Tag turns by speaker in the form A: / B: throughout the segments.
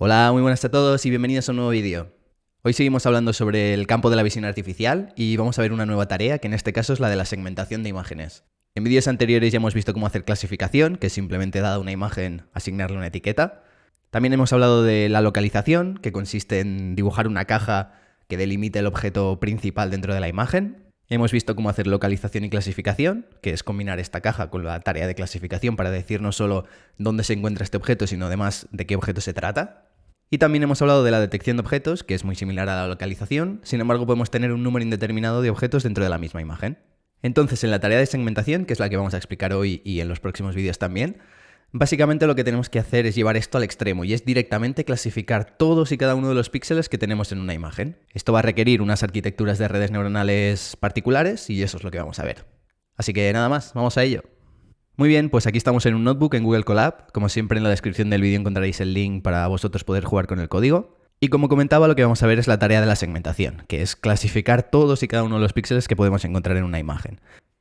A: Hola, muy buenas a todos y bienvenidos a un nuevo vídeo. Hoy seguimos hablando sobre el campo de la visión artificial y vamos a ver una nueva tarea que en este caso es la de la segmentación de imágenes. En vídeos anteriores ya hemos visto cómo hacer clasificación, que es simplemente dada una imagen, asignarle una etiqueta. También hemos hablado de la localización, que consiste en dibujar una caja que delimite el objeto principal dentro de la imagen. Hemos visto cómo hacer localización y clasificación, que es combinar esta caja con la tarea de clasificación para decir no solo dónde se encuentra este objeto, sino además de qué objeto se trata. Y también hemos hablado de la detección de objetos, que es muy similar a la localización, sin embargo podemos tener un número indeterminado de objetos dentro de la misma imagen. Entonces, en la tarea de segmentación, que es la que vamos a explicar hoy y en los próximos vídeos también, básicamente lo que tenemos que hacer es llevar esto al extremo y es directamente clasificar todos y cada uno de los píxeles que tenemos en una imagen. Esto va a requerir unas arquitecturas de redes neuronales particulares y eso es lo que vamos a ver. Así que nada más, vamos a ello. Muy bien, pues aquí estamos en un notebook en Google Colab. Como siempre, en la descripción del vídeo encontraréis el link para vosotros poder jugar con el código. Y como comentaba, lo que vamos a ver es la tarea de la segmentación, que es clasificar todos y cada uno de los píxeles que podemos encontrar en una imagen.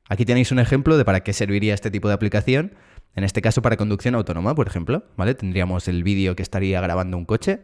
A: Aquí tenéis un ejemplo de para qué serviría este tipo de aplicación, en este caso para conducción autónoma, por ejemplo, ¿vale? Tendríamos el vídeo que estaría grabando un coche.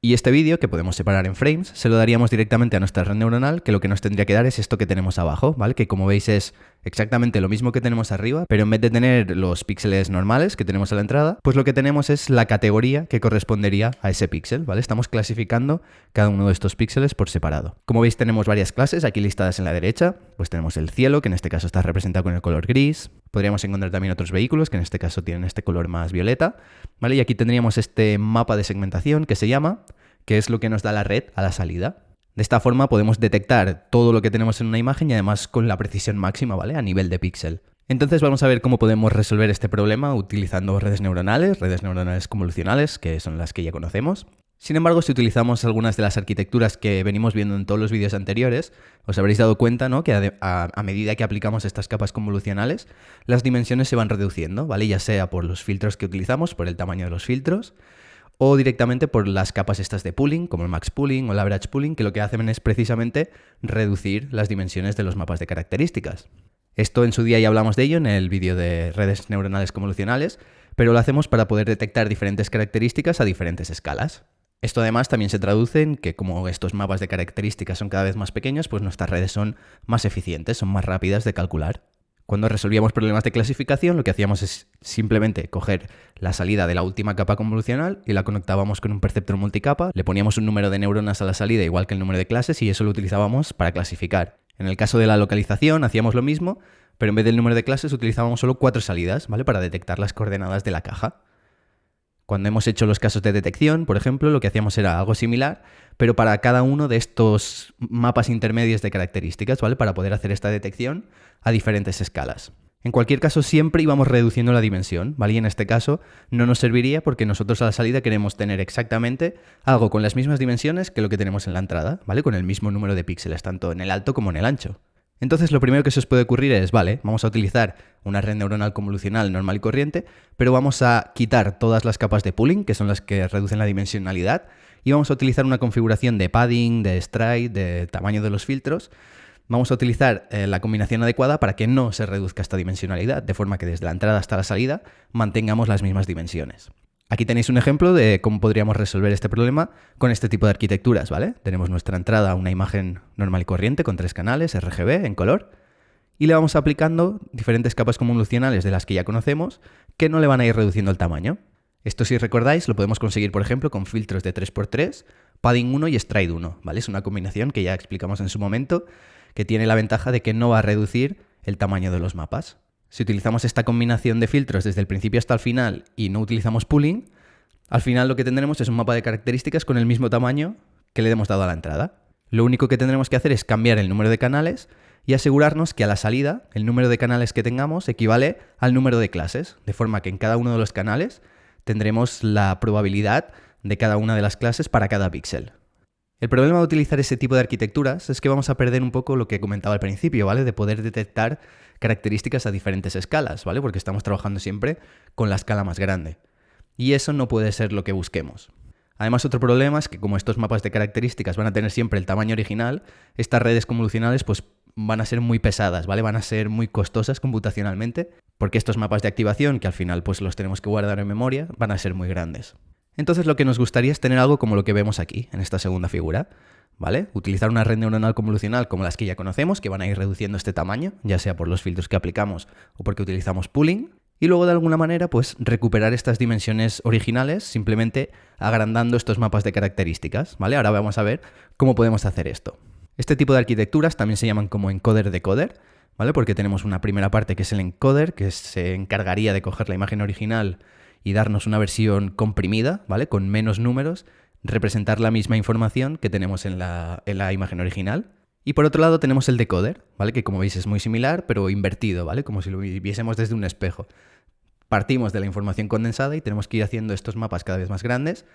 A: Y este vídeo, que podemos separar en frames, se lo daríamos directamente a nuestra red neuronal, que lo que nos tendría que dar es esto que tenemos abajo, ¿vale? Que como veis es exactamente lo mismo que tenemos arriba, pero en vez de tener los píxeles normales que tenemos a la entrada, pues lo que tenemos es la categoría que correspondería a ese píxel, ¿vale? Estamos clasificando cada uno de estos píxeles por separado. Como veis tenemos varias clases aquí listadas en la derecha, pues tenemos el cielo, que en este caso está representado con el color gris. Podríamos encontrar también otros vehículos, que en este caso tienen este color más violeta, ¿vale? Y aquí tendríamos este mapa de segmentación que se llama, que es lo que nos da la red a la salida. De esta forma podemos detectar todo lo que tenemos en una imagen y además con la precisión máxima, ¿vale? A nivel de píxel. Entonces vamos a ver cómo podemos resolver este problema utilizando redes neuronales convolucionales, que son las que ya conocemos. Sin embargo, si utilizamos algunas de las arquitecturas que venimos viendo en todos los vídeos anteriores, os habréis dado cuenta, ¿no?, que a medida que aplicamos estas capas convolucionales, las dimensiones se van reduciendo, ¿vale? Ya sea por los filtros que utilizamos, por el tamaño de los filtros, o directamente por las capas estas de pooling, como el max pooling o el average pooling, que lo que hacen es precisamente reducir las dimensiones de los mapas de características. Esto en su día ya hablamos de ello en el vídeo de redes neuronales convolucionales, pero lo hacemos para poder detectar diferentes características a diferentes escalas. Esto además también se traduce en que como estos mapas de características son cada vez más pequeños, pues nuestras redes son más eficientes, son más rápidas de calcular. Cuando resolvíamos problemas de clasificación, lo que hacíamos es simplemente coger la salida de la última capa convolucional y la conectábamos con un perceptor multicapa, le poníamos un número de neuronas a la salida igual que el número de clases y eso lo utilizábamos para clasificar. En el caso de la localización hacíamos lo mismo, pero en vez del número de clases utilizábamos solo 4 salidas, ¿vale? Para detectar las coordenadas de la caja. Cuando hemos hecho los casos de detección, por ejemplo, lo que hacíamos era algo similar, pero para cada uno de estos mapas intermedios de características, ¿vale? Para poder hacer esta detección a diferentes escalas. En cualquier caso, siempre íbamos reduciendo la dimensión, ¿vale? Y en este caso no nos serviría porque nosotros a la salida queremos tener exactamente algo con las mismas dimensiones que lo que tenemos en la entrada, ¿vale? Con el mismo número de píxeles, tanto en el alto como en el ancho. Entonces lo primero que se os puede ocurrir es, vale, vamos a utilizar una red neuronal convolucional normal y corriente, pero vamos a quitar todas las capas de pooling, que son las que reducen la dimensionalidad, y vamos a utilizar una configuración de padding, de stride, de tamaño de los filtros. Vamos a utilizar la combinación adecuada para que no se reduzca esta dimensionalidad, de forma que desde la entrada hasta la salida mantengamos las mismas dimensiones. Aquí tenéis un ejemplo de cómo podríamos resolver este problema con este tipo de arquitecturas, ¿vale? Tenemos nuestra entrada, una imagen normal y corriente con 3 canales RGB en color y le vamos aplicando diferentes capas convolucionales de las que ya conocemos que no le van a ir reduciendo el tamaño. Esto, si recordáis, lo podemos conseguir, por ejemplo, con filtros de 3x3, padding 1 y stride 1, ¿vale? Es una combinación que ya explicamos en su momento que tiene la ventaja de que no va a reducir el tamaño de los mapas. Si utilizamos esta combinación de filtros desde el principio hasta el final y no utilizamos pooling, al final lo que tendremos es un mapa de características con el mismo tamaño que le hemos dado a la entrada. Lo único que tendremos que hacer es cambiar el número de canales y asegurarnos que a la salida el número de canales que tengamos equivale al número de clases, de forma que en cada uno de los canales tendremos la probabilidad de cada una de las clases para cada píxel. El problema de utilizar ese tipo de arquitecturas es que vamos a perder un poco lo que comentaba al principio, ¿vale? De poder detectar características a diferentes escalas, ¿vale? Porque estamos trabajando siempre con la escala más grande. Y eso no puede ser lo que busquemos. Además, otro problema es que como estos mapas de características van a tener siempre el tamaño original, estas redes convolucionales pues van a ser muy pesadas, ¿vale? Van a ser muy costosas computacionalmente, porque estos mapas de activación, que al final pues los tenemos que guardar en memoria, van a ser muy grandes. Entonces lo que nos gustaría es tener algo como lo que vemos aquí, en esta segunda figura, ¿vale? Utilizar una red neuronal convolucional como las que ya conocemos, que van a ir reduciendo este tamaño, ya sea por los filtros que aplicamos o porque utilizamos pooling, y luego de alguna manera pues recuperar estas dimensiones originales simplemente agrandando estos mapas de características, ¿vale? Ahora vamos a ver cómo podemos hacer esto. Este tipo de arquitecturas también se llaman como encoder-decoder, ¿vale? Porque tenemos una primera parte que es el encoder, que se encargaría de coger la imagen original y darnos una versión comprimida, ¿vale? Con menos números, representar la misma información que tenemos en la imagen original. Y por otro lado tenemos el decoder, ¿vale? Que como veis es muy similar, pero invertido, ¿vale? Como si lo viésemos desde un espejo. Partimos de la información condensada y tenemos que ir haciendo estos mapas cada vez más grandes,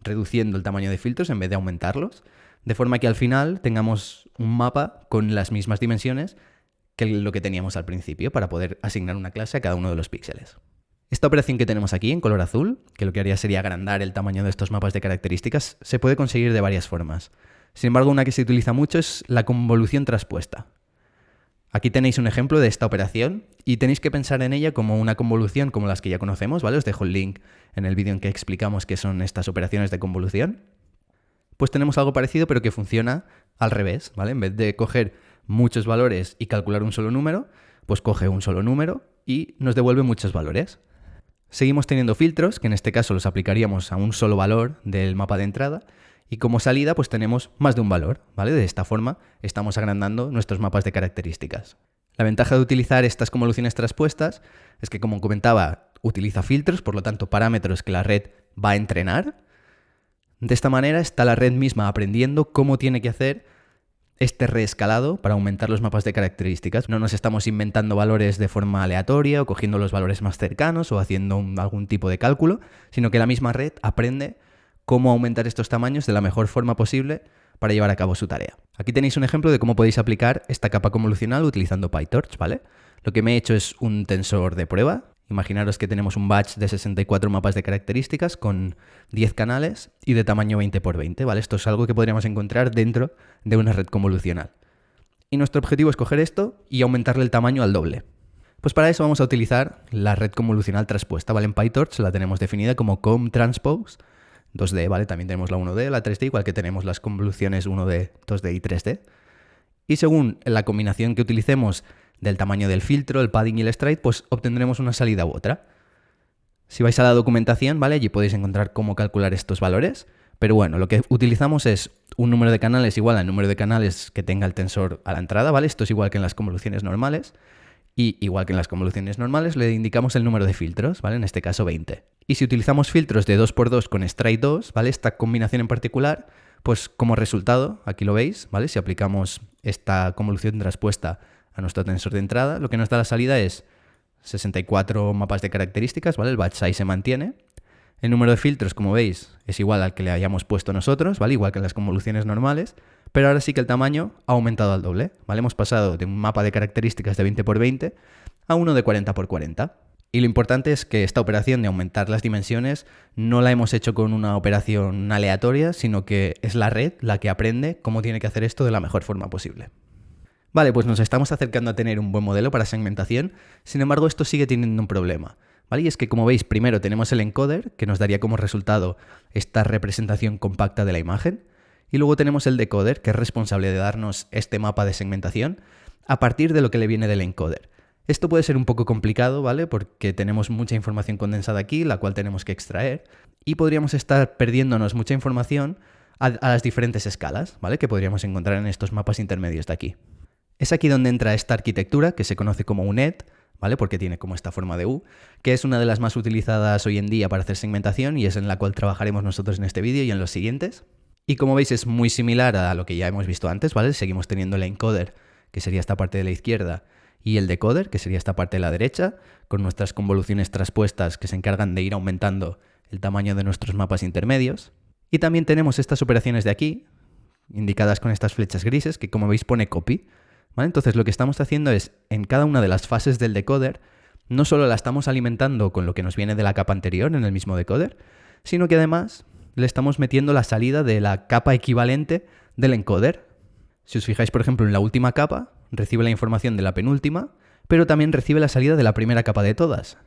A: reduciendo el tamaño de filtros en vez de aumentarlos, de forma que al final tengamos un mapa con las mismas dimensiones que lo que teníamos al principio para poder asignar una clase a cada uno de los píxeles. Esta operación que tenemos aquí en color azul, que lo que haría sería agrandar el tamaño de estos mapas de características, se puede conseguir de varias formas. Sin embargo, una que se utiliza mucho es la convolución traspuesta. Aquí tenéis un ejemplo de esta operación y tenéis que pensar en ella como una convolución como las que ya conocemos, ¿vale? Os dejo el link en el vídeo en que explicamos qué son estas operaciones de convolución. Pues tenemos algo parecido pero que funciona al revés, ¿vale? En vez de coger muchos valores y calcular un solo número, pues coge un solo número y nos devuelve muchos valores. Seguimos teniendo filtros, que en este caso los aplicaríamos a un solo valor del mapa de entrada, y como salida pues tenemos más de un valor, ¿vale? De esta forma estamos agrandando nuestros mapas de características. La ventaja de utilizar estas convoluciones traspuestas es que, como comentaba, utiliza filtros, por lo tanto parámetros que la red va a entrenar. De esta manera está la red misma aprendiendo cómo tiene que hacer este reescalado para aumentar los mapas de características. No nos estamos inventando valores de forma aleatoria o cogiendo los valores más cercanos o haciendo algún tipo de cálculo, sino que la misma red aprende cómo aumentar estos tamaños de la mejor forma posible para llevar a cabo su tarea. Aquí tenéis un ejemplo de cómo podéis aplicar esta capa convolucional utilizando PyTorch, ¿vale? Lo que me he hecho es un tensor de prueba. Imaginaros que tenemos un batch de 64 mapas de características con 10 canales y de tamaño 20 por 20, ¿vale? Esto es algo que podríamos encontrar dentro de una red convolucional. Y nuestro objetivo es coger esto y aumentarle el tamaño al doble. Pues para eso vamos a utilizar la red convolucional traspuesta, ¿vale? En PyTorch la tenemos definida como com_transpose 2D, ¿vale? También tenemos la 1D, la 3D, igual que tenemos las convoluciones 1D, 2D y 3D. Y según la combinación que utilicemos del tamaño del filtro, el padding y el stride, pues obtendremos una salida u otra. Si vais a la documentación, ¿vale? Allí podéis encontrar cómo calcular estos valores. Pero bueno, lo que utilizamos es un número de canales igual al número de canales que tenga el tensor a la entrada, ¿vale? Esto es igual que en las convoluciones normales. Y igual que en las convoluciones normales, le indicamos el número de filtros, ¿vale? En este caso 20. Y si utilizamos filtros de 2×2 con stride 2, ¿vale? Esta combinación en particular, pues como resultado, aquí lo veis, ¿vale? Si aplicamos esta convolución traspuesta a nuestro tensor de entrada, lo que nos da la salida es 64 mapas de características, ¿vale? El batch size se mantiene. El número de filtros, como veis, es igual al que le hayamos puesto nosotros, ¿vale? Igual que en las convoluciones normales, pero ahora sí que el tamaño ha aumentado al doble, ¿vale? Hemos pasado de un mapa de características de 20 por 20 a uno de 40 por 40. Y lo importante es que esta operación de aumentar las dimensiones no la hemos hecho con una operación aleatoria, sino que es la red la que aprende cómo tiene que hacer esto de la mejor forma posible. Vale, pues nos estamos acercando a tener un buen modelo para segmentación, sin embargo esto sigue teniendo un problema, ¿vale? Y es que, como veis, primero tenemos el encoder, que nos daría como resultado esta representación compacta de la imagen, y luego tenemos el decoder, que es responsable de darnos este mapa de segmentación a partir de lo que le viene del encoder. Esto puede ser un poco complicado, ¿vale? Porque tenemos mucha información condensada aquí, la cual tenemos que extraer, y podríamos estar perdiéndonos mucha información a las diferentes escalas, ¿vale? Que podríamos encontrar en estos mapas intermedios de aquí. Es aquí donde entra esta arquitectura que se conoce como UNet, ¿vale? Porque tiene como esta forma de U, que es una de las más utilizadas hoy en día para hacer segmentación y es en la cual trabajaremos nosotros en este vídeo y en los siguientes. Y como veis es muy similar a lo que ya hemos visto antes, ¿vale? Seguimos teniendo el encoder, que sería esta parte de la izquierda, y el decoder, que sería esta parte de la derecha, con nuestras convoluciones traspuestas que se encargan de ir aumentando el tamaño de nuestros mapas intermedios. Y también tenemos estas operaciones de aquí, indicadas con estas flechas grises, que como veis pone copy, ¿vale? Entonces lo que estamos haciendo es, en cada una de las fases del decoder, no solo la estamos alimentando con lo que nos viene de la capa anterior en el mismo decoder, sino que además le estamos metiendo la salida de la capa equivalente del encoder. Si os fijáis, por ejemplo, en la última capa, recibe la información de la penúltima, pero también recibe la salida de la primera capa de todas.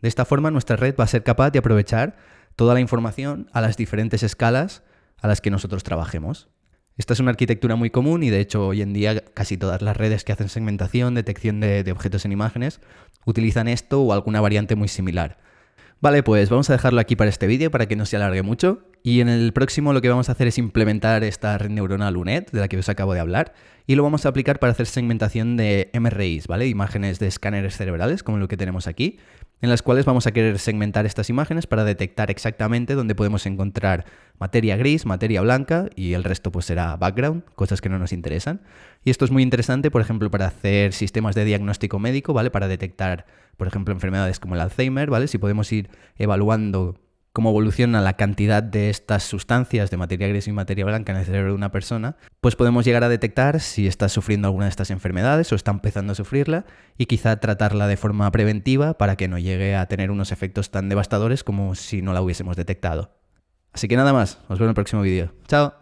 A: De esta forma, nuestra red va a ser capaz de aprovechar toda la información a las diferentes escalas a las que nosotros trabajemos. Esta es una arquitectura muy común y de hecho hoy en día casi todas las redes que hacen segmentación, detección de objetos en imágenes, utilizan esto o alguna variante muy similar. Vale, pues vamos a dejarlo aquí para este vídeo para que no se alargue mucho. Y en el próximo lo que vamos a hacer es implementar esta red neuronal UNet, de la que os acabo de hablar, y lo vamos a aplicar para hacer segmentación de MRIs, ¿vale? Imágenes de escáneres cerebrales, como lo que tenemos aquí, en las cuales vamos a querer segmentar estas imágenes para detectar exactamente dónde podemos encontrar materia gris, materia blanca, y el resto pues será background, cosas que no nos interesan. Y esto es muy interesante, por ejemplo, para hacer sistemas de diagnóstico médico, ¿vale? Para detectar, por ejemplo, enfermedades como el Alzheimer, ¿vale? Si podemos ir evaluando cómo evoluciona la cantidad de estas sustancias de materia gris y materia blanca en el cerebro de una persona, pues podemos llegar a detectar si está sufriendo alguna de estas enfermedades o está empezando a sufrirla y quizá tratarla de forma preventiva para que no llegue a tener unos efectos tan devastadores como si no la hubiésemos detectado. Así que nada más, os veo en el próximo vídeo. ¡Chao!